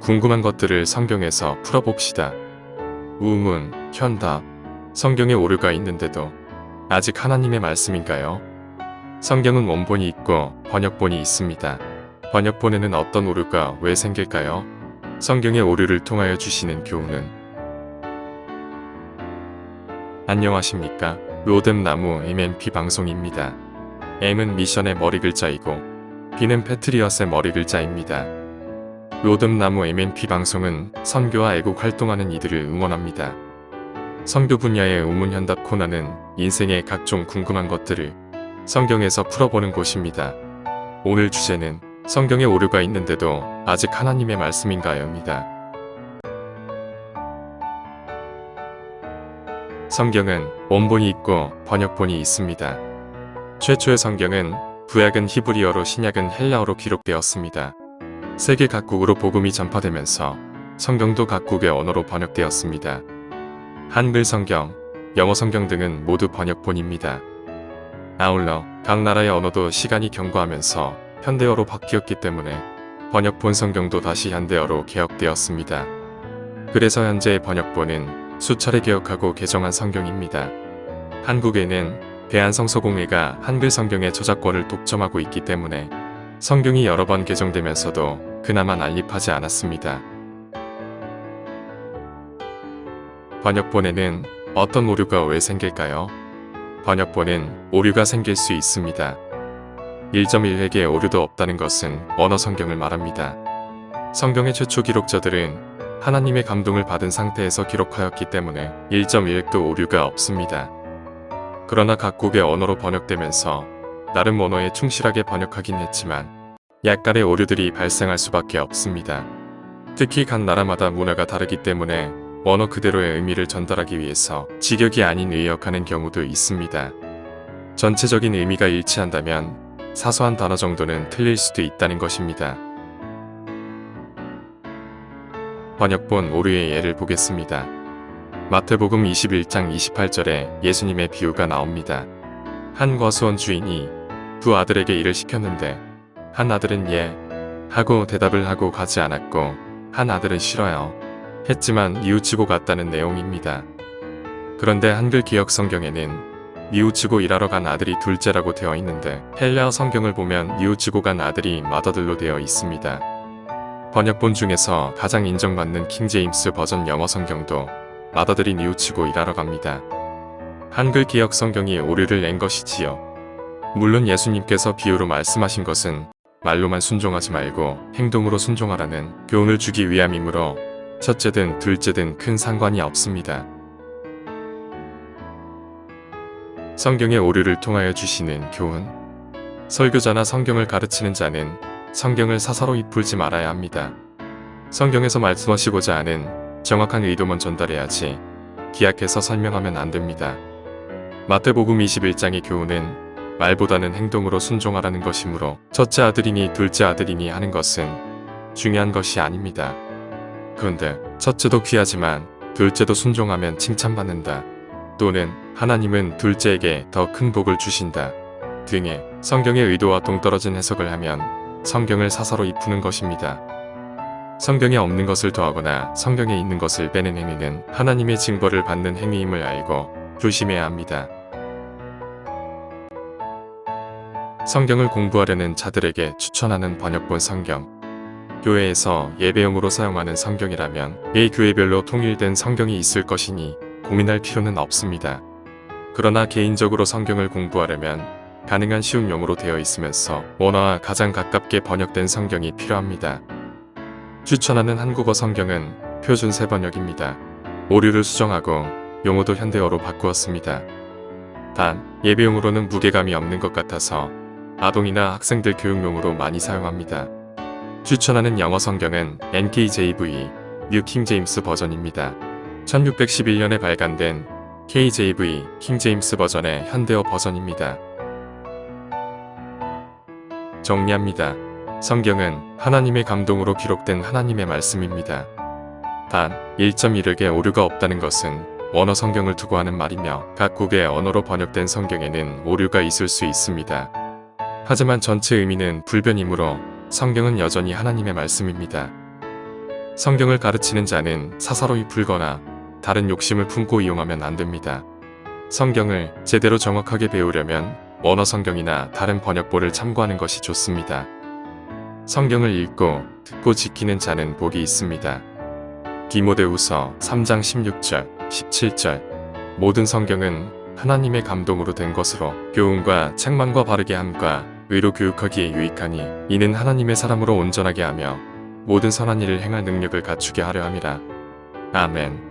궁금한 것들을 성경에서 풀어봅시다. 우문, 현답. 성경에 오류가 있는데도 아직 하나님의 말씀인가요? 성경은 원본이 있고 번역본이 있습니다. 번역본에는 어떤 오류가 왜 생길까요? 성경의 오류를 통하여 주시는 교훈은? 안녕하십니까? 로뎀나무 MNP 방송입니다. M은 미션의 머리 글자이고 P는 패트리엇의 머리 글자입니다. 로뎀나무 MNP 방송은 선교와 애국 활동하는 이들을 응원합니다. 선교 분야의 우문현답 코너는 인생의 각종 궁금한 것들을 성경에서 풀어보는 곳입니다. 오늘 주제는 성경에 오류가 있는데도 아직 하나님의 말씀인가요입니다. 성경은 원본이 있고 번역본이 있습니다. 최초의 성경은 구약은 히브리어로 신약은 헬라어로 기록되었습니다. 세계 각국으로 복음이 전파되면서 성경도 각국의 언어로 번역되었습니다. 한글 성경, 영어 성경 등은 모두 번역본입니다. 아울러 각 나라의 언어도 시간이 경과하면서 현대어로 바뀌었기 때문에 번역본 성경도 다시 현대어로 개혁되었습니다. 그래서 현재의 번역본은 수차례 개혁하고 개정한 성경입니다. 한국에는 대한성서공회가 한글 성경의 저작권을 독점하고 있기 때문에 성경이 여러 번 개정되면서도 그나마 난립하지 않았습니다. 번역본에는 어떤 오류가 왜 생길까요? 번역본은 오류가 생길 수 있습니다. 1.1획의 오류도 없다는 것은 원어 성경을 말합니다. 성경의 최초 기록자들은 하나님의 감동을 받은 상태에서 기록하였기 때문에 1.1획도 오류가 없습니다. 그러나 각국의 언어로 번역되면서 나름 언어에 충실하게 번역하긴 했지만 약간의 오류들이 발생할 수밖에 없습니다. 특히 각 나라마다 문화가 다르기 때문에 언어 그대로의 의미를 전달하기 위해서 직역이 아닌 의역하는 경우도 있습니다. 전체적인 의미가 일치한다면 사소한 단어 정도는 틀릴 수도 있다는 것입니다. 번역본 오류의 예를 보겠습니다. 마태복음 21장 28절에 예수님의 비유가 나옵니다. 한 과수원 주인이 두 아들에게 일을 시켰는데 한 아들은 예 하고 대답을 하고 가지 않았고 한 아들은 싫어요 했지만 뉘우치고 갔다는 내용입니다. 그런데 한글 기역 성경에는 뉘우치고 일하러 간 아들이 둘째라고 되어 있는데 헬라어 성경을 보면 뉘우치고 간 아들이 마더들로 되어 있습니다. 번역본 중에서 가장 인정받는 킹제임스 버전 영어 성경도 마더들이 뉘우치고 일하러 갑니다. 한글 기역 성경이 오류를 낸 것이지요. 물론 예수님께서 비유로 말씀하신 것은 말로만 순종하지 말고 행동으로 순종하라는 교훈을 주기 위함이므로 첫째든 둘째든 큰 상관이 없습니다. 성경의 오류를 통하여 주시는 교훈. 설교자나 성경을 가르치는 자는 성경을 사사로이 풀지 말아야 합니다. 성경에서 말씀하시고자 하는 정확한 의도만 전달해야지 기약해서 설명하면 안 됩니다. 마태복음 21장의 교훈은 말보다는 행동으로 순종하라는 것이므로 첫째 아들이니 둘째 아들이니 하는 것은 중요한 것이 아닙니다. 그런데 첫째도 귀하지만 둘째도 순종하면 칭찬받는다. 또는 하나님은 둘째에게 더 큰 복을 주신다. 등의 성경의 의도와 동떨어진 해석을 하면 성경을 사사로이 푸는 것입니다. 성경에 없는 것을 더하거나 성경에 있는 것을 빼는 행위는 하나님의 징벌을 받는 행위임을 알고 조심해야 합니다. 성경을 공부하려는 자들에게 추천하는 번역본 성경. 교회에서 예배용으로 사용하는 성경이라면 매 교회별로 통일된 성경이 있을 것이니 고민할 필요는 없습니다. 그러나 개인적으로 성경을 공부하려면 가능한 쉬운 용어로 되어 있으면서 원어와 가장 가깝게 번역된 성경이 필요합니다. 추천하는 한국어 성경은 표준 새번역입니다. 오류를 수정하고 용어도 현대어로 바꾸었습니다. 단 예배용으로는 무게감이 없는 것 같아서 아동이나 학생들 교육용으로 많이 사용합니다. 추천하는 영어 성경은 NKJV, 뉴 킹제임스 버전입니다. 1611년에 발간된 KJV, 킹제임스 버전의 현대어 버전입니다. 정리합니다. 성경은 하나님의 감동으로 기록된 하나님의 말씀입니다. 단 1.1획의 오류가 없다는 것은 원어 성경을 두고 하는 말이며 각국의 언어로 번역된 성경에는 오류가 있을 수 있습니다. 하지만 전체 의미는 불변이므로 성경은 여전히 하나님의 말씀입니다. 성경을 가르치는 자는 사사로이 풀거나 다른 욕심을 품고 이용하면 안 됩니다. 성경을 제대로 정확하게 배우려면 원어 성경이나 다른 번역본을 참고하는 것이 좋습니다. 성경을 읽고 듣고 지키는 자는 복이 있습니다. 디모데후서 3장 16절, 17절. 모든 성경은 하나님의 감동으로 된 것으로 교훈과 책망과 바르게 함과 의로 교육하기에 유익하니 이는 하나님의 사람으로 온전하게 하며 모든 선한 일을 행할 능력을 갖추게 하려 함이라. 아멘.